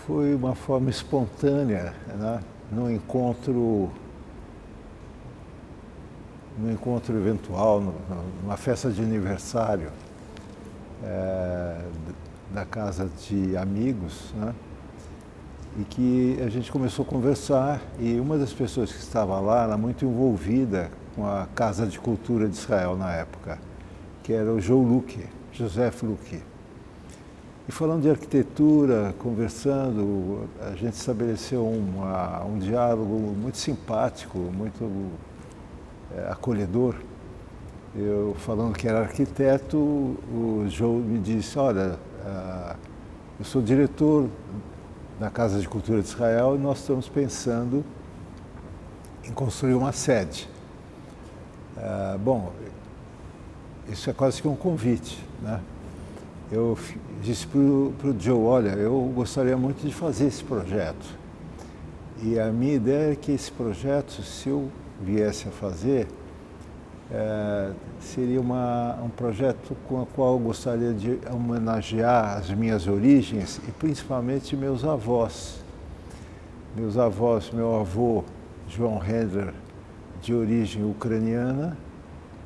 foi uma forma espontânea, né? Num encontro eventual, numa festa de aniversário da casa de amigos, né? E que a gente começou a conversar, e uma das pessoas que estava lá era muito envolvida com a Casa de Cultura de Israel na época, que era o Joseph Luque. E falando de arquitetura, conversando, a gente estabeleceu um diálogo muito simpático, muito acolhedor. Eu falando que era arquiteto, o Joe me disse, olha, eu sou diretor da Casa de Cultura de Israel e nós estamos pensando em construir uma sede. Bom, isso é quase que um convite, né? Eu disse para o Joe, olha, eu gostaria muito de fazer esse projeto. E a minha ideia é que esse projeto, se eu viesse a fazer, seria um projeto com o qual eu gostaria de homenagear as minhas origens e principalmente meus avós. Meu avô, João Hendler, de origem ucraniana,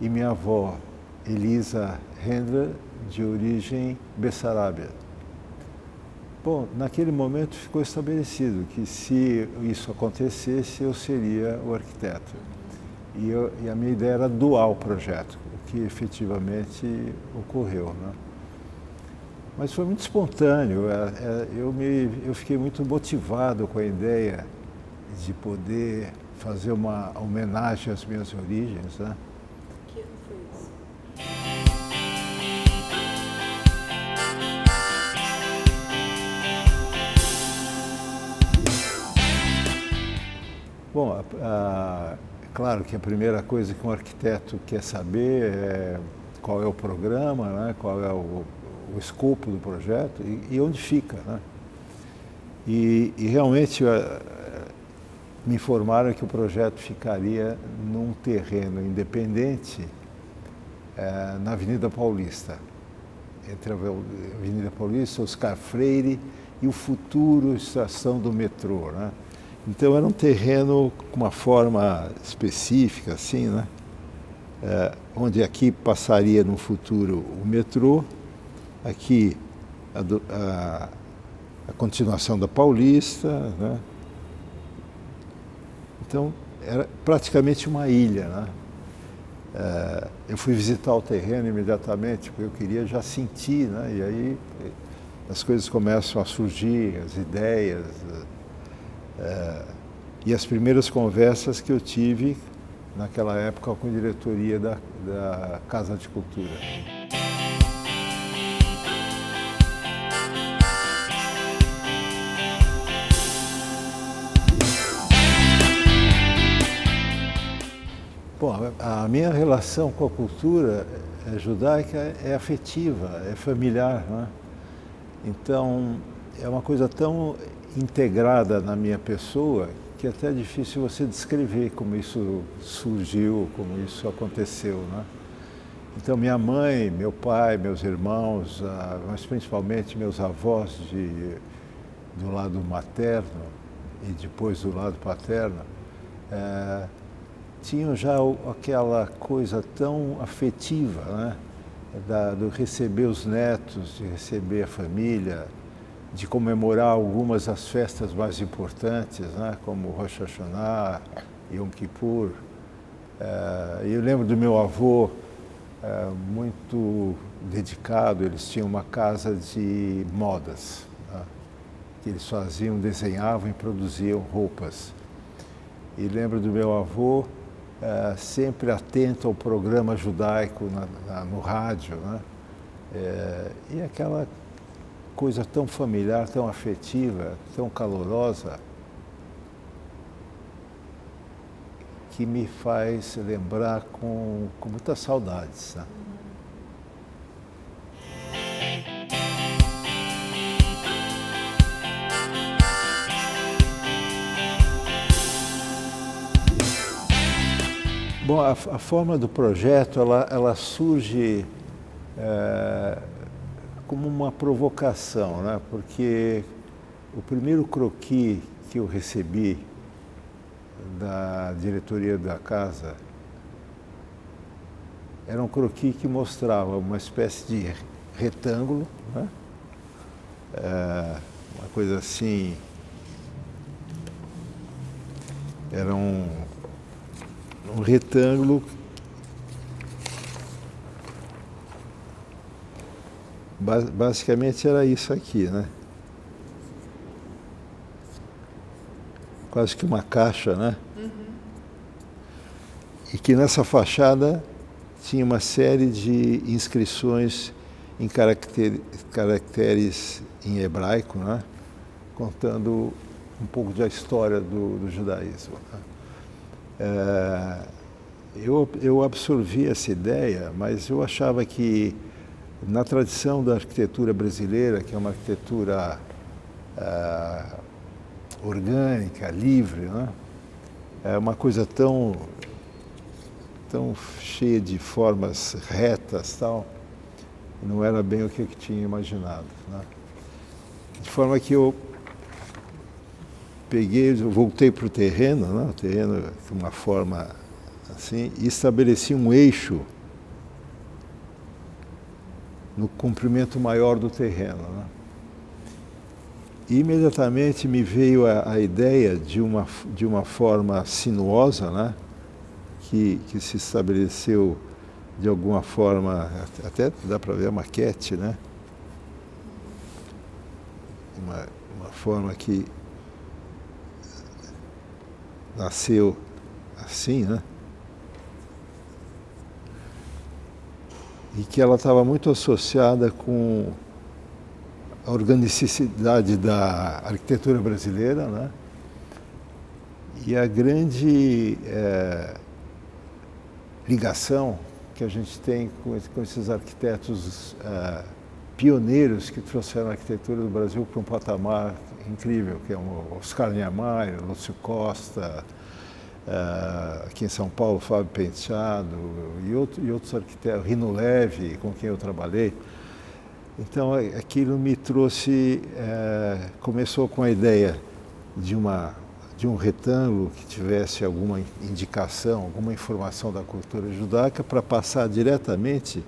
e minha avó, Elisa Hendler, de origem bessarábia. Bom, naquele momento ficou estabelecido que se isso acontecesse, eu seria o arquiteto. E a minha ideia era doar o projeto, o que efetivamente ocorreu, né? Mas foi muito espontâneo, eu fiquei muito motivado com a ideia de poder fazer uma homenagem às minhas origens, né? Que ano foi isso? Bom, claro que a primeira coisa que um arquiteto quer saber é qual é o programa, né? Qual é o escopo do projeto e onde fica, né? E realmente me informaram que o projeto ficaria num terreno independente na Avenida Paulista, entre a Avenida Paulista, Oscar Freire e o futuro estação do metrô, né? Então era um terreno com uma forma específica, assim, né? Onde aqui passaria no futuro o metrô, aqui a continuação da Paulista, né? Então era praticamente uma ilha, né? Eu fui visitar o terreno imediatamente, porque eu queria já sentir, né? E aí as coisas começam a surgir, as ideias. E as primeiras conversas que eu tive naquela época com a diretoria da Casa de Cultura. Bom, a minha relação com a cultura judaica é afetiva, é familiar, né? Então, é uma coisa tão integrada na minha pessoa que até é difícil você descrever como isso surgiu, como isso aconteceu, né? Então, minha mãe, meu pai, meus irmãos, mas principalmente meus avós do lado materno e depois do lado paterno, tinham já aquela coisa tão afetiva, né? Do receber os netos, de receber a família, de comemorar algumas das festas mais importantes, né? Como Rosh Hashanah, Yom Kippur. Eu lembro do meu avô, muito dedicado, eles tinham uma casa de modas, né? Que eles desenhavam e produziam roupas. E lembro do meu avô, sempre atento ao programa judaico no rádio, né? E aquela coisa tão familiar, tão afetiva, tão calorosa, que me faz lembrar com muitas saudades, né? Bom, a forma do projeto, ela surge como uma provocação, né? Porque o primeiro croquis que eu recebi da diretoria da casa era um croquis que mostrava uma espécie de retângulo, né? Uma coisa assim, era um retângulo basicamente era isso aqui, né? Quase que uma caixa, né? E que nessa fachada tinha uma série de inscrições em caracteres em hebraico, né? Contando um pouco da história do judaísmo, né? Eu absorvi essa ideia, mas eu achava que na tradição da arquitetura brasileira, que é uma arquitetura orgânica, livre, né? É uma coisa tão cheia de formas retas, tal, não era bem o que eu tinha imaginado, né? De forma que eu voltei para o terreno, né? O terreno de uma forma assim, e estabeleci um eixo no comprimento maior do terreno, né? E imediatamente me veio a ideia de uma forma sinuosa, né? Que se estabeleceu de alguma forma, até dá para ver a maquete, né? Uma forma que nasceu assim, né? E que ela estava muito associada com a organicidade da arquitetura brasileira, né? E a grande ligação que a gente tem com esses arquitetos pioneiros que trouxeram a arquitetura do Brasil para um patamar incrível, que é o Oscar Niemeyer, Lúcio Costa, aqui em São Paulo, Fábio Penteado e outros arquitetos, Rino Leve, com quem eu trabalhei. Então aquilo me trouxe, começou com a ideia de um retângulo que tivesse alguma indicação, alguma informação da cultura judaica, para passar diretamente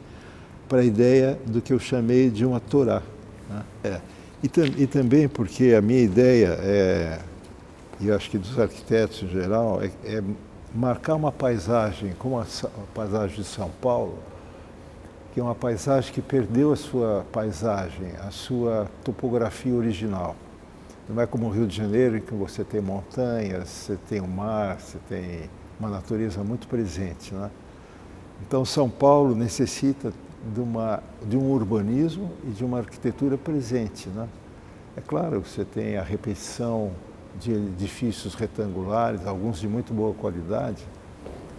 para a ideia do que eu chamei de uma Torá, né? E também porque a minha ideia e eu acho que dos arquitetos em geral, é marcar uma paisagem, como a paisagem de São Paulo, que é uma paisagem que perdeu a sua paisagem, a sua topografia original. Não é como o Rio de Janeiro, em que você tem montanhas, você tem o mar, você tem uma natureza muito presente, né? Então, São Paulo necessita de um urbanismo e de uma arquitetura presente, né? É claro, você tem a repetição de edifícios retangulares, alguns de muito boa qualidade,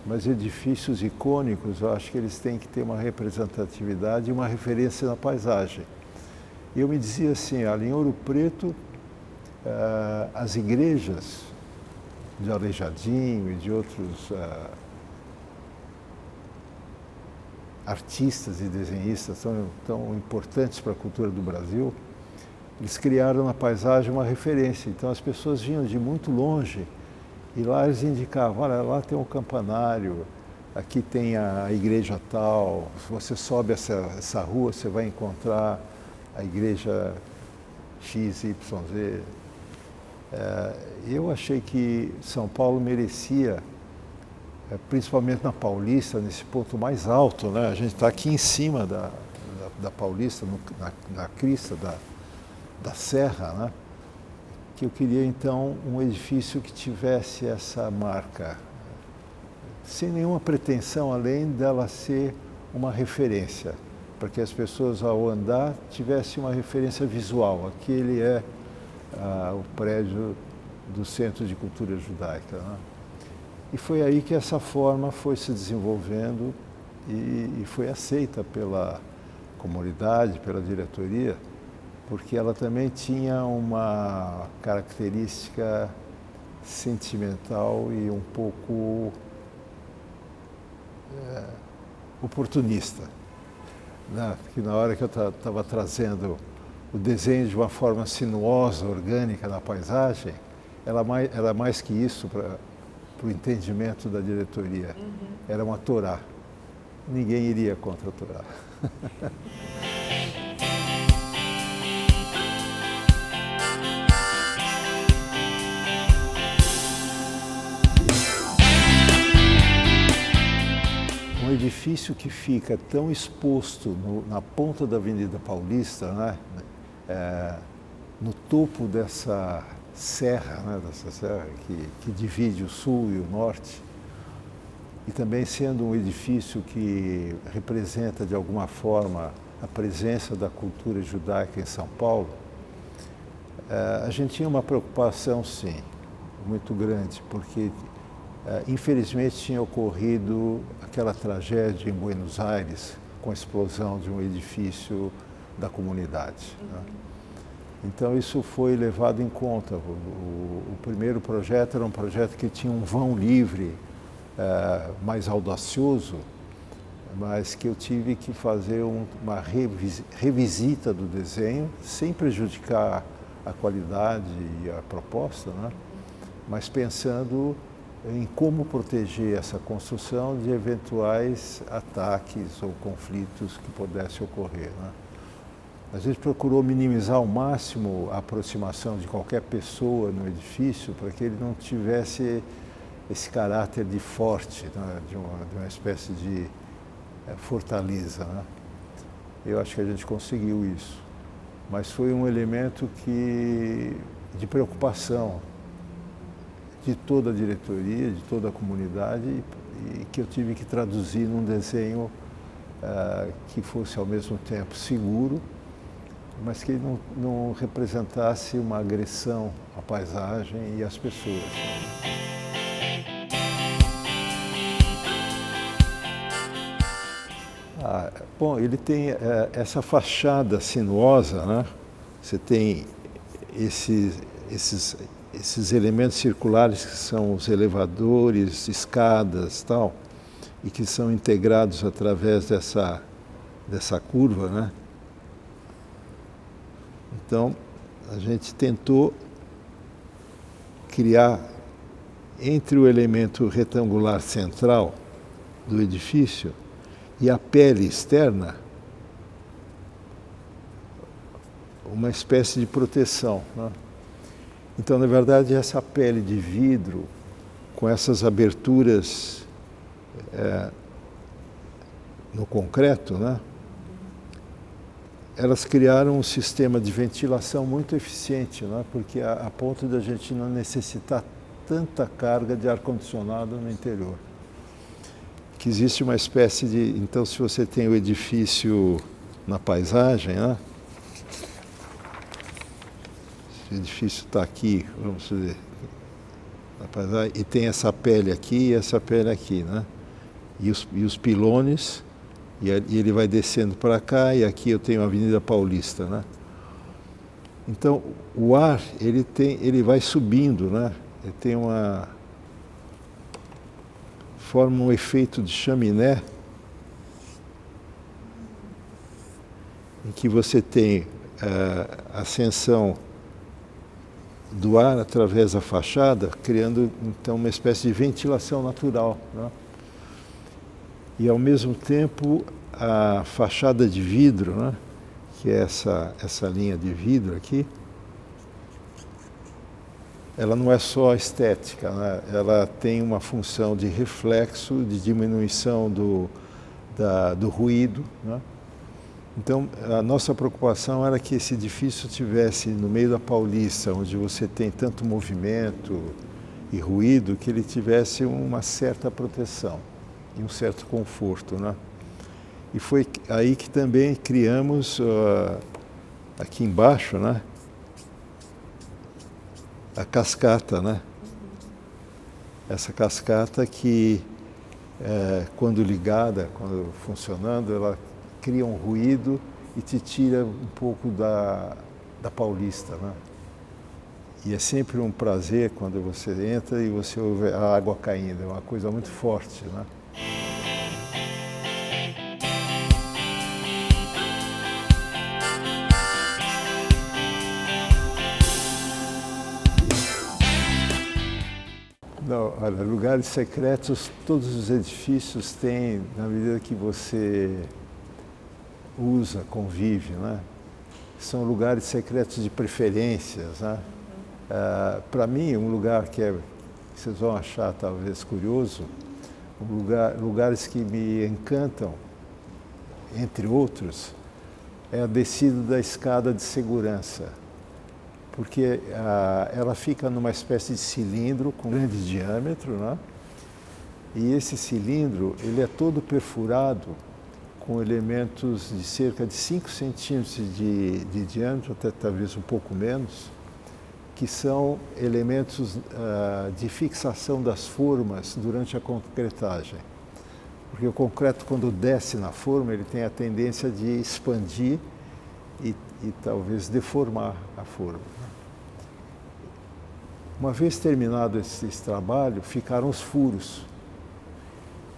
mas edifícios icônicos, eu acho que eles têm que ter uma representatividade e uma referência na paisagem. E eu me dizia assim, ali em Ouro Preto, as igrejas de Aleijadinho e de outros artistas e desenhistas tão importantes para a cultura do Brasil, eles criaram na paisagem uma referência. Então as pessoas vinham de muito longe e lá eles indicavam, olha, lá tem um campanário, aqui tem a igreja tal, se você sobe essa rua, você vai encontrar a igreja XYZ. Eu achei que São Paulo merecia, principalmente na Paulista, nesse ponto mais alto, né? A gente está aqui em cima da Paulista, na crista da serra, né? Que eu queria então um edifício que tivesse essa marca, sem nenhuma pretensão além dela ser uma referência, para que as pessoas ao andar tivessem uma referência visual. Aquele é o prédio do Centro de Cultura Judaica, né? E foi aí que essa forma foi se desenvolvendo e foi aceita pela comunidade, pela diretoria, porque ela também tinha uma característica sentimental e um pouco oportunista, né? Porque na hora que eu estava trazendo o desenho de uma forma sinuosa, orgânica na paisagem, era mais que isso para o entendimento da diretoria. Era uma Torá. Ninguém iria contra a Torá. Um edifício que fica tão exposto na ponta da Avenida Paulista, né? No topo dessa serra, né? Dessa serra que divide o sul e o norte, e também sendo um edifício que representa de alguma forma a presença da cultura judaica em São Paulo, a gente tinha uma preocupação, sim, muito grande, porque infelizmente tinha ocorrido aquela tragédia em Buenos Aires com a explosão de um edifício da comunidade. Né? Então isso foi levado em conta. O primeiro projeto era um projeto que tinha um vão livre, mais audacioso, mas que eu tive que fazer uma revisita do desenho, sem prejudicar a qualidade e a proposta, né? Mas pensando em como proteger essa construção de eventuais ataques ou conflitos que pudessem ocorrer. Né? A gente procurou minimizar ao máximo a aproximação de qualquer pessoa no edifício para que ele não tivesse esse caráter de forte, né? de uma espécie de fortaleza. Né? Eu acho que a gente conseguiu isso, mas foi um elemento de preocupação de toda a diretoria, de toda a comunidade, e que eu tive que traduzir num desenho que fosse ao mesmo tempo seguro, mas que não representasse uma agressão à paisagem e às pessoas. Bom, ele tem essa fachada sinuosa, né? Você tem esses elementos circulares que são os elevadores, escadas, tal, e que são integrados através dessa curva, né? Então, a gente tentou criar entre o elemento retangular central do edifício e a pele externa uma espécie de proteção, né? Então, na verdade, essa pele de vidro, com essas aberturas no concreto, né? Elas criaram um sistema de ventilação muito eficiente, né? Porque a ponto de a gente não necessitar tanta carga de ar-condicionado no interior. Que existe uma espécie de... Então, se você tem o edifício na paisagem, né? O edifício está aqui, vamos dizer, e tem essa pele aqui e essa pele aqui, né? E os pilones, e ele vai descendo para cá, e aqui eu tenho a Avenida Paulista, né? Então, o ar, ele vai subindo, né? Ele tem forma um efeito de chaminé, em que você tem a ascensão do ar através da fachada, criando então uma espécie de ventilação natural, né? E ao mesmo tempo a fachada de vidro, né? Que é essa linha de vidro aqui, ela não é só estética, né? Ela tem uma função de reflexo, de diminuição do ruído, né? Então, a nossa preocupação era que esse edifício tivesse no meio da Paulista, onde você tem tanto movimento e ruído, que ele tivesse uma certa proteção e um certo conforto, né? E foi aí que também criamos, aqui embaixo, né? A cascata, né? Essa cascata que, quando ligada, quando funcionando, ela cria um ruído e te tira um pouco da Paulista, né? E é sempre um prazer quando você entra e você ouve a água caindo, é uma coisa muito forte, né? Não, olha, lugares secretos, todos os edifícios têm, na medida que você usa, convive, né? São lugares secretos de preferências, né? Para mim, um lugar que vocês vão achar talvez curioso, lugares que me encantam, entre outros, é a descida da escada de segurança, porque ela fica numa espécie de cilindro com grande diâmetro, né? E esse cilindro ele é todo perfurado com elementos de cerca de 5 centímetros de diâmetro, até talvez um pouco menos, que são elementos de fixação das formas durante a concretagem. Porque o concreto, quando desce na forma, ele tem a tendência de expandir e talvez deformar a forma. Uma vez terminado esse trabalho, ficaram os furos.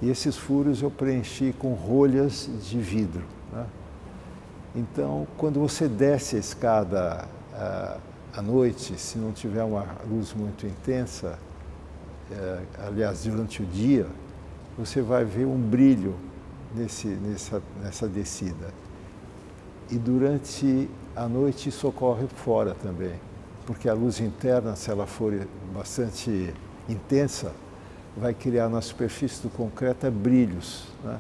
E esses furos eu preenchi com rolhas de vidro, né? Então, quando você desce a escada à noite, se não tiver uma luz muito intensa, aliás, durante o dia, você vai ver um brilho nessa descida. E durante a noite isso ocorre fora também, porque a luz interna, se ela for bastante intensa, vai criar na superfície do concreto brilhos, né?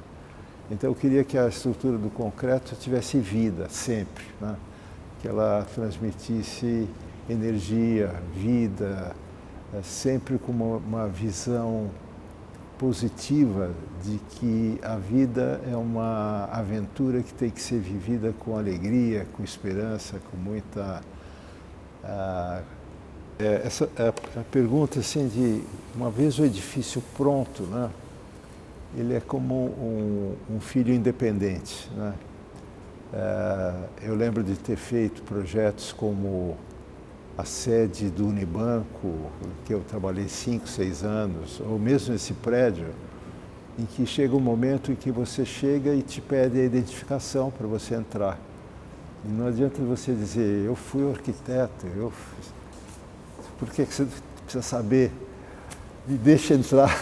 Então eu queria que a estrutura do concreto tivesse vida sempre, né? Que ela transmitisse energia, vida, sempre com uma visão positiva de que a vida é uma aventura que tem que ser vivida com alegria, com esperança, com muita... essa a pergunta assim de uma vez o edifício pronto, né? Ele é como um filho independente, né? Eu lembro de ter feito projetos como a sede do Unibanco, que eu trabalhei 5, 6 anos, ou mesmo esse prédio, em que chega um momento em que você chega e te pede a identificação para você entrar. E não adianta você dizer, eu fui o arquiteto, por que você precisa saber? Me deixa entrar.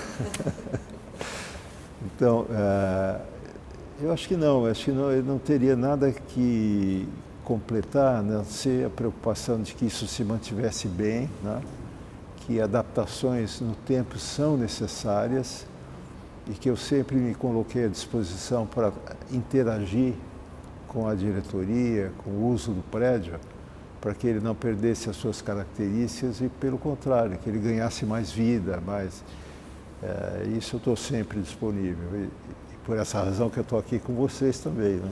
Então, eu acho que não, eu não teria nada que completar, a não ser a preocupação de que isso se mantivesse bem, né? Que adaptações no tempo são necessárias e que eu sempre me coloquei à disposição para interagir com a diretoria, com o uso do prédio, para que ele não perdesse as suas características e, pelo contrário, que ele ganhasse mais vida, isso eu estou sempre disponível. E por essa razão que eu estou aqui com vocês também, né?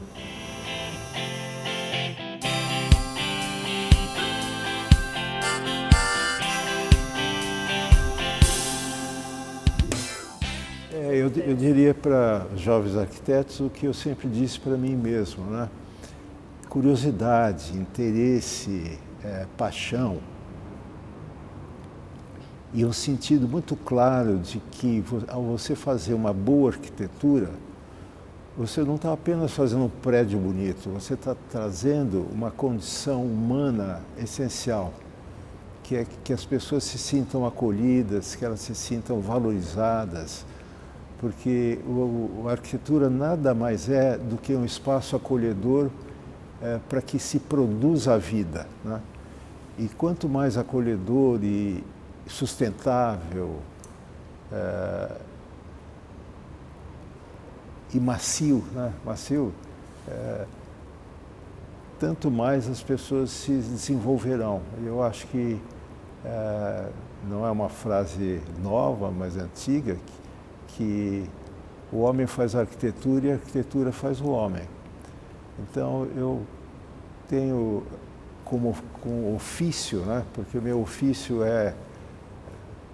Eu diria para jovens arquitetos o que eu sempre disse para mim mesmo, né? Curiosidade, interesse, paixão e um sentido muito claro de que ao você fazer uma boa arquitetura, você não está apenas fazendo um prédio bonito, você está trazendo uma condição humana essencial, que é que as pessoas se sintam acolhidas, que elas se sintam valorizadas, porque a arquitetura nada mais é do que um espaço acolhedor para que se produza a vida, né? E quanto mais acolhedor e sustentável e macio, né? Tanto mais as pessoas se desenvolverão. Eu acho que não é uma frase nova, mas antiga, que o homem faz a arquitetura e a arquitetura faz o homem. Então eu tenho como ofício, né? Porque o meu ofício é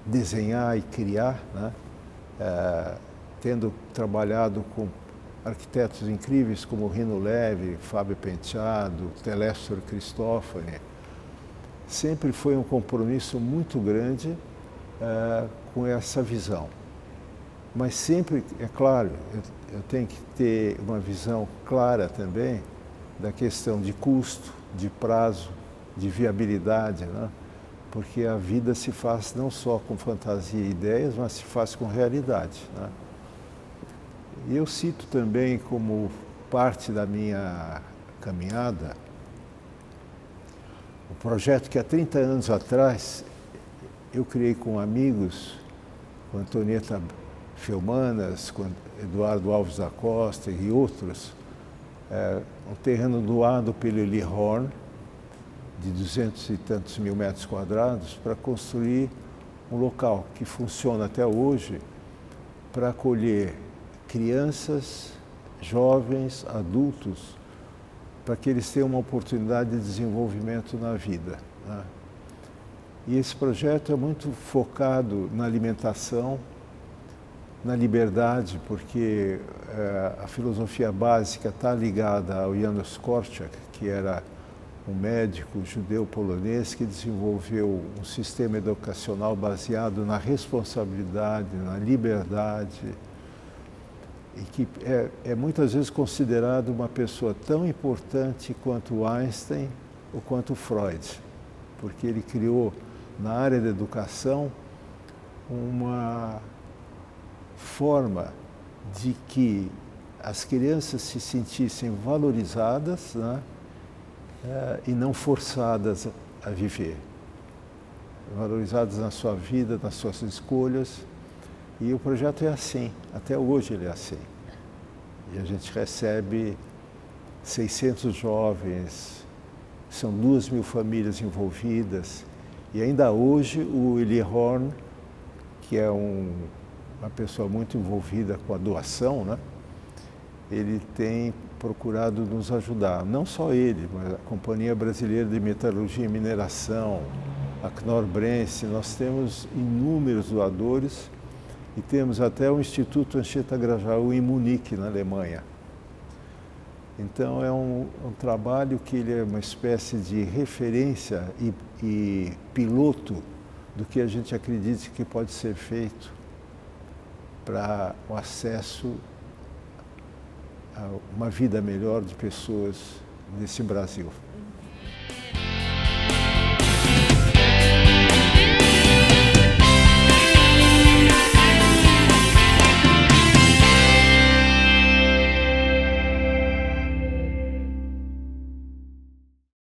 desenhar e criar, né? Tendo trabalhado com arquitetos incríveis como Rino Levi, Fábio Penteado, Telésforo Cristófani, sempre foi um compromisso muito grande com essa visão. Mas sempre, é claro, eu tenho que ter uma visão clara também da questão de custo, de prazo, de viabilidade, né? porque a vida se faz não só com fantasia e ideias, mas se faz com realidade, né? E eu cito também como parte da minha caminhada o projeto que há 30 anos atrás eu criei com amigos, com Antonieta Felmanas, com Eduardo Alves da Costa e outros, um terreno doado pelo Eli Horn, de 200 e tantos mil metros quadrados, para construir um local que funciona até hoje para acolher crianças, jovens, adultos, para que eles tenham uma oportunidade de desenvolvimento na vida, né? E esse projeto é muito focado na alimentação, na liberdade, porque a filosofia básica está ligada ao Janusz Korczak, que era um médico judeu polonês que desenvolveu um sistema educacional baseado na responsabilidade, na liberdade, e que é muitas vezes considerado uma pessoa tão importante quanto Einstein ou quanto Freud, porque ele criou na área da educação uma forma de que as crianças se sentissem valorizadas, né, e não forçadas a viver, valorizadas na sua vida, nas suas escolhas. E o projeto é assim, até hoje ele é assim. E a gente recebe 600 jovens, são 2.000 famílias envolvidas. E ainda hoje o Eli Horn, que é uma pessoa muito envolvida com a doação, né? Ele tem procurado nos ajudar. Não só ele, mas a Companhia Brasileira de Metalurgia e Mineração, a Knorr-Bremse, nós temos inúmeros doadores e temos até o Instituto Anchieta Grajaú em Munique, na Alemanha. Então é um trabalho que ele é uma espécie de referência e piloto do que a gente acredita que pode ser feito para o acesso a uma vida melhor de pessoas nesse Brasil.